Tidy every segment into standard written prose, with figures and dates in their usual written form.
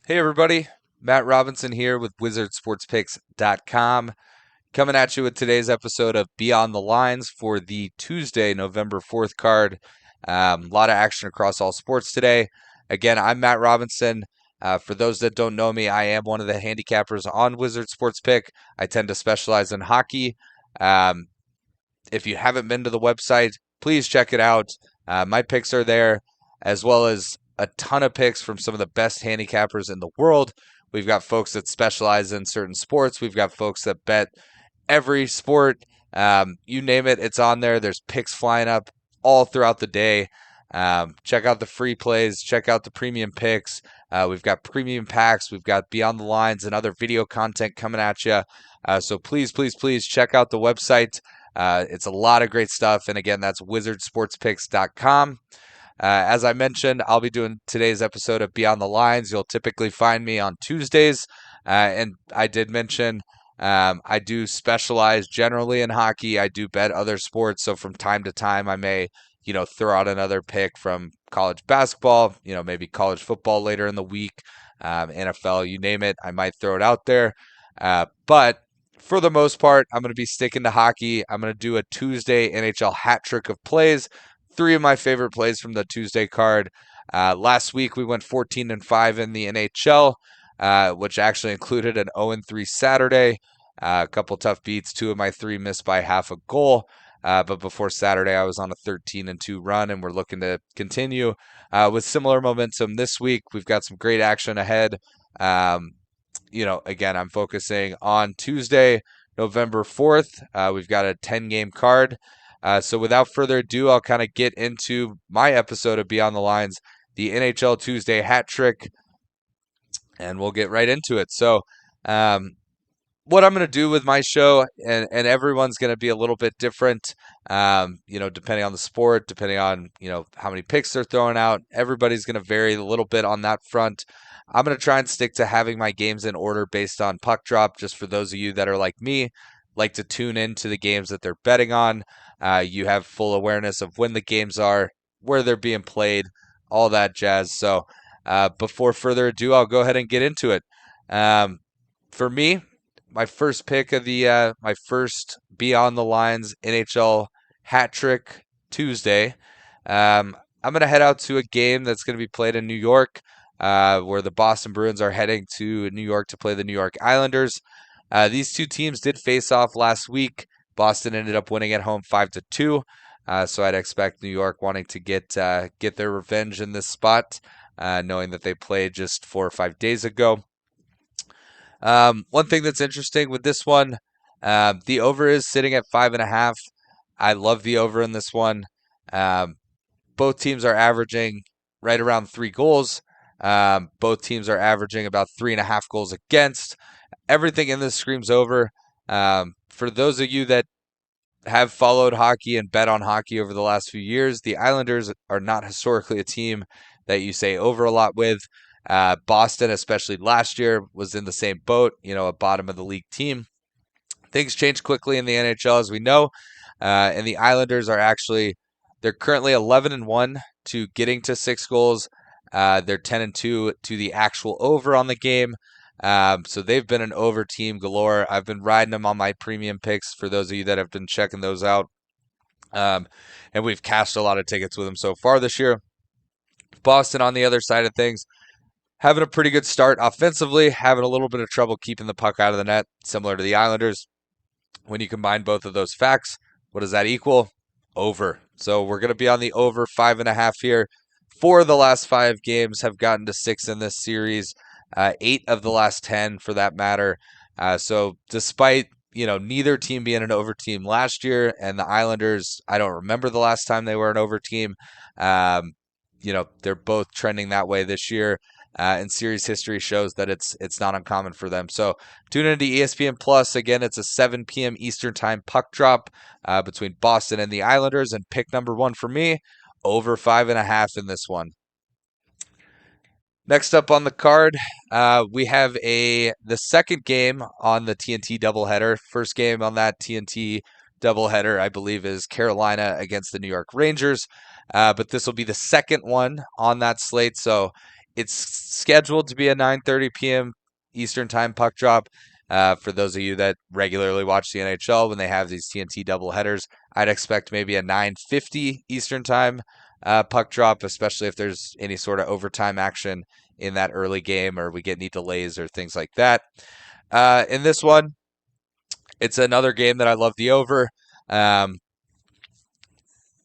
Hey everybody, Matt Robinson here with WizardSportsPicks.com, coming at you with today's episode of Beyond the Lines for the Tuesday, November 4th card. A lot of action across all sports today. Again, I'm Matt Robinson. For those that don't know me, I am one of the handicappers on Wizard Sports Pick. I tend to specialize in hockey. Um, if you haven't been to the website, please check it out. My picks are there, as well as a ton of picks from some of the best handicappers in the world. We've got folks that specialize in certain sports. We've got folks that bet every sport. You name it, it's on there. There's picks flying up all throughout the day. Check out the free plays. Check out the premium picks. We've got premium packs. We've got Beyond the Lines and other video content coming at you. So please check out the website. It's a lot of great stuff. And again, that's wizardsportspicks.com. As I mentioned, I'll be doing today's episode of Beyond the Lines. You'll typically find me on Tuesdays. And I did mention I do specialize generally in hockey. I do bet other sports. So from time to time, I may, throw out another pick from college basketball, maybe college football later in the week, NFL, you name it. I might throw it out there. But for the most part, I'm going to be sticking to hockey. I'm going to do a Tuesday NHL hat trick of plays. Three of my favorite plays from the Tuesday card. Last week we went 14-5 in the NHL, which actually included an 0-3 Saturday. A couple tough beats. Two of my three missed by half a goal. But before Saturday, I was on a 13-2 run, and we're looking to continue with similar momentum this week. We've got some great action ahead. Again, I'm focusing on Tuesday, November 4th. We've got a 10-game card. So without further ado, I'll kind of get into my episode of Beyond the Lines, the NHL Tuesday hat trick, and we'll get right into it. So what I'm going to do with my show, and everyone's going to be a little bit different, depending on the sport, depending on, how many picks they're throwing out. Everybody's going to vary a little bit on that front. I'm going to try and stick to having my games in order based on puck drop, just for those of you that are like me, like to tune into the games that they're betting on. You have full awareness of when the games are, where they're being played, all that jazz. So before further ado, I'll go ahead and get into it. For me, my first pick of my first Beyond the Lines NHL hat trick Tuesday. I'm going to head out to a game that's going to be played in New York, where the Boston Bruins are heading to New York to play the New York Islanders. These two teams did face off last week. Boston ended up winning at home 5-2. So I'd expect New York wanting to get their revenge in this spot, knowing that they played just 4 or 5 days ago. One thing that's interesting with this one, the over is sitting at 5.5. I love the over in this one. Both teams are averaging right around 3 goals. Both teams are averaging about 3.5 goals against. Everything in this screams over. For those of you that have followed hockey and bet on hockey over the last few years, the Islanders are not historically a team that you say over a lot with. Boston, especially last year, was in the same boat, a bottom of the league team. Things change quickly in the NHL, as we know, and the Islanders they're currently 11-1 to getting to 6 goals. They're 10-2 to the actual over on the game. So they've been an over team galore. I've been riding them on my premium picks for those of you that have been checking those out. And we've cashed a lot of tickets with them so far this year. Boston, on the other side of things, having a pretty good start offensively, having a little bit of trouble keeping the puck out of the net, similar to the Islanders. When you combine both of those facts, what does that equal? Over. So we're going to be on the over 5.5 here. 4 of the last 5 games have gotten to 6 in this series. 8 of the last 10 for that matter. So despite, neither team being an over team last year, and the Islanders, I don't remember the last time they were an over team. They're both trending that way this year. And series history shows that it's not uncommon for them. So tune into ESPN Plus. Again, it's a 7 p.m. Eastern Time puck drop between Boston and the Islanders. And pick number 1 for me, over 5.5 in this one. Next up on the card, we have the second game on the TNT doubleheader. First game on that TNT doubleheader, I believe, is Carolina against the New York Rangers. But this will be the second one on that slate. So It's scheduled to be a 9:30 p.m. Eastern time puck drop. For those of you that regularly watch the NHL, when they have these TNT doubleheaders, I'd expect maybe a 9:50 Eastern time puck drop, especially if there's any sort of overtime action in that early game, or we get any delays or things like that. In this one, it's another game that I love the over. Um,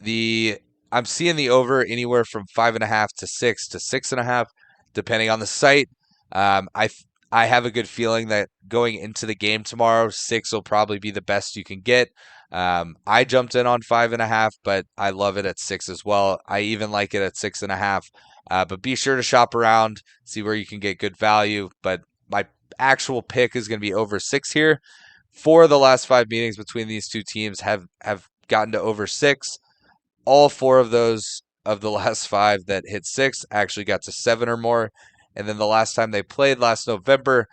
the I'm seeing the over anywhere from 5.5 to 6.5, depending on the site. Um, I I have a good feeling that going into the game tomorrow, 6 will probably be the best you can get. I jumped in on 5.5, but I love it at 6 as well. I even like it at 6.5. But be sure to shop around, see where you can get good value. But my actual pick is going to be over 6 here. 4 of the last 5 meetings between these two teams have gotten to over 6. All 4 of those of the last 5 that hit 6 actually got to 7 or more. And then the last time they played last November,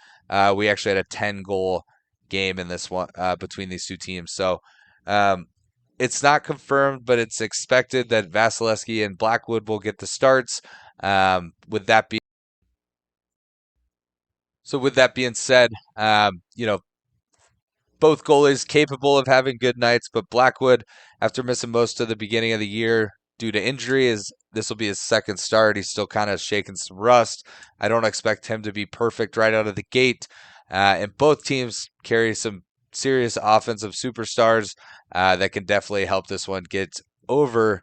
we actually had a 10-goal game in this one between these two teams. So um, it's not confirmed, but it's expected that Vasilevsky and Blackwood will get the starts. With that being with that being said, both goalies capable of having good nights, but Blackwood, after missing most of the beginning of the year due to injury, is this will be his second start. He's still kind of shaking some rust. I don't expect him to be perfect right out of the gate. And both teams carry some serious offensive superstars that can definitely help this one get over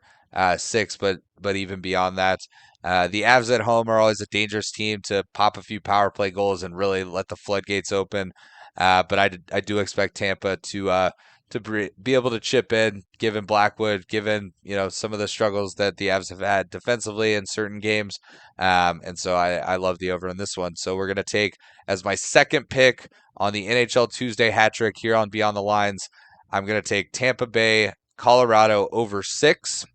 6, but even beyond that. The Avs at home are always a dangerous team to pop a few power play goals and really let the floodgates open. But I do expect Tampa to be able to chip in, given Blackwood, given some of the struggles that the Avs have had defensively in certain games, and so I love the over in this one. So we're gonna take as my second pick on the NHL Tuesday hat trick here on Beyond the Lines. I'm gonna take Tampa Bay, Colorado over 6.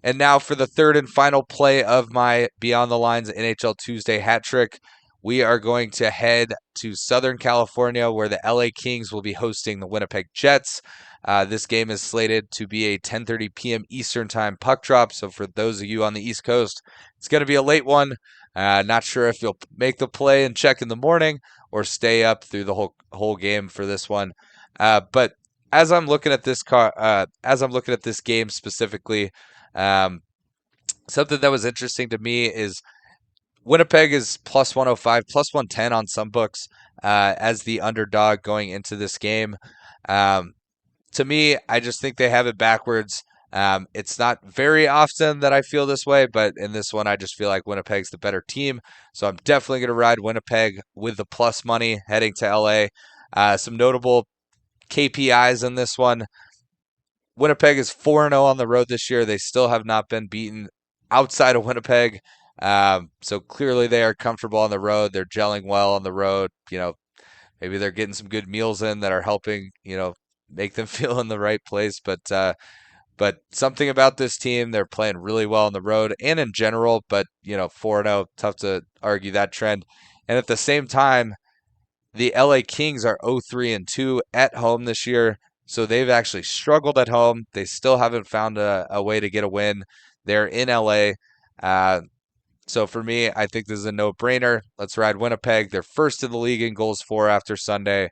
And now for the third and final play of my Beyond the Lines NHL Tuesday hat trick, we are going to head to Southern California, where the LA Kings will be hosting the Winnipeg Jets. This game is slated to be a 10:30 p.m. Eastern Time puck drop. So for those of you on the East Coast, it's going to be a late one. Not sure if you'll make the play and check in the morning or stay up through the whole game for this one. But as I'm looking at this game specifically, um, something that was interesting to me is Winnipeg is plus 105, plus 110 on some books as the underdog going into this game. Um, to me, I just think they have it backwards. It's not very often that I feel this way, but in this one, I just feel like Winnipeg's the better team. So I'm definitely going to ride Winnipeg with the plus money heading to LA. Some notable KPIs in this one. Winnipeg is 4-0 on the road this year. They still have not been beaten outside of Winnipeg. So clearly they are comfortable on the road. They're gelling well on the road. Maybe they're getting some good meals in that are helping, make them feel in the right place. But something about this team, they're playing really well on the road and in general. But 4-0, tough to argue that trend. And at the same time, the LA Kings are 0-3-2 at home this year. So they've actually struggled at home. They still haven't found a way to get a win. They're in LA. So for me, I think this is a no-brainer. Let's ride Winnipeg. They're first in the league in goals for after Sunday.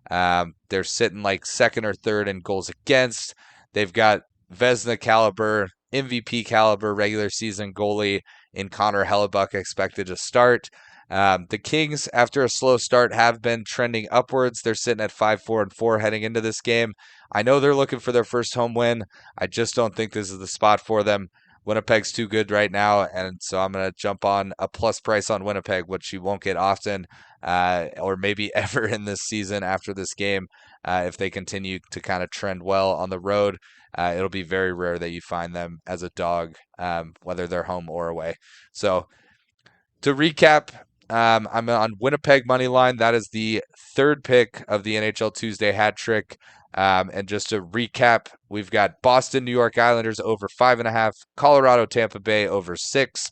They're sitting like second or third in goals against. They've got Vezina caliber, MVP caliber regular season goalie in Connor Hellebuck expected to start. The Kings, after a slow start, have been trending upwards. They're sitting at 5-4-4 heading into this game. I know they're looking for their first home win. I just don't think this is the spot for them. Winnipeg's too good right now, and so I'm going to jump on a plus price on Winnipeg, which you won't get often or maybe ever in this season after this game. If they continue to kind of trend well on the road, it'll be very rare that you find them as a dog, whether they're home or away. So to recap, I'm on Winnipeg money line. That is the third pick of the NHL Tuesday hat trick. And just to recap, we've got Boston, New York Islanders over 5.5, Colorado, Tampa Bay over 6,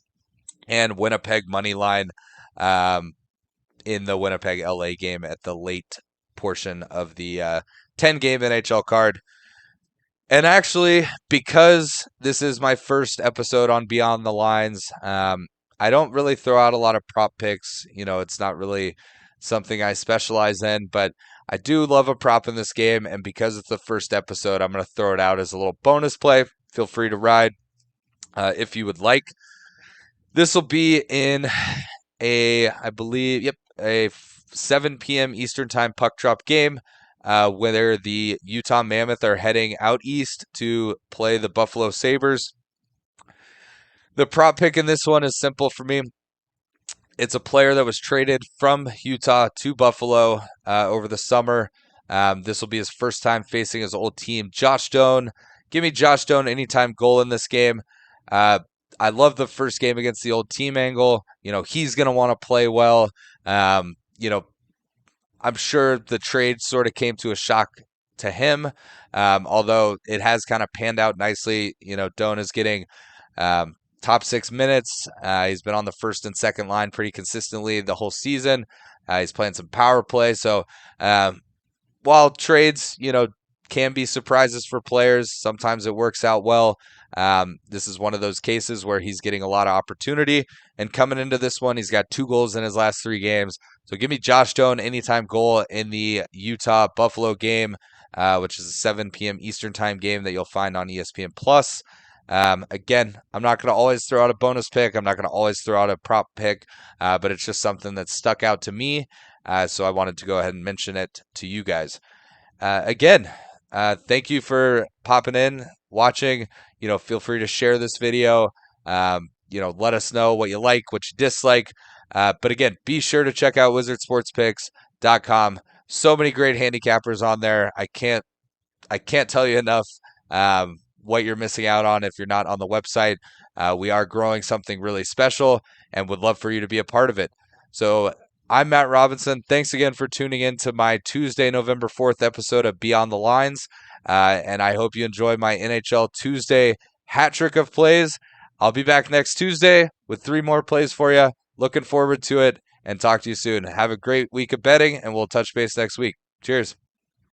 and Winnipeg money line in the Winnipeg LA game at the late portion of the 10-game NHL card. And actually, because this is my first episode on Beyond the Lines, I don't really throw out a lot of prop picks. It's not really something I specialize in, but I do love a prop in this game. And because it's the first episode, I'm going to throw it out as a little bonus play. Feel free to ride if you would like. This will be in I believe, yep, a 7 p.m. Eastern Time puck drop game. Where the Utah Mammoth are heading out east to play the Buffalo Sabres. The prop pick in this one is simple for me. It's a player that was traded from Utah to Buffalo over the summer. This will be his first time facing his old team, Josh Doan. Give me Josh Doan anytime goal in this game. I love the first game against the old team angle. He's going to want to play well. I'm sure the trade sort of came to a shock to him, although it has kind of panned out nicely. Doan is getting top 6 minutes. He's been on the first and second line pretty consistently the whole season. He's playing some power play. So while trades, can be surprises for players, sometimes it works out well. This is one of those cases where he's getting a lot of opportunity. And coming into this one, he's got 2 goals in his last 3 games. So give me Josh Doan anytime goal in the Utah-Buffalo game, which is a 7 p.m. Eastern Time game that you'll find on ESPN+. Again, I'm not going to always throw out a bonus pick. I'm not going to always throw out a prop pick, but it's just something that stuck out to me. So I wanted to go ahead and mention it to you guys. Again, thank you for popping in, watching. Feel free to share this video. Let us know what you like, what you dislike. But again, be sure to check out wizardsportspicks.com. So many great handicappers on there. I can't tell you enough what you're missing out on if you're not on the website. We are growing something really special and would love for you to be a part of it. So I'm Matt Robinson. Thanks again for tuning in to my Tuesday, November 4th episode of Beyond the Lines. And I hope you enjoy my NHL Tuesday hat trick of plays. I'll be back next Tuesday with 3 more plays for you. Looking forward to it and talk to you soon. Have a great week of betting, and we'll touch base next week. Cheers.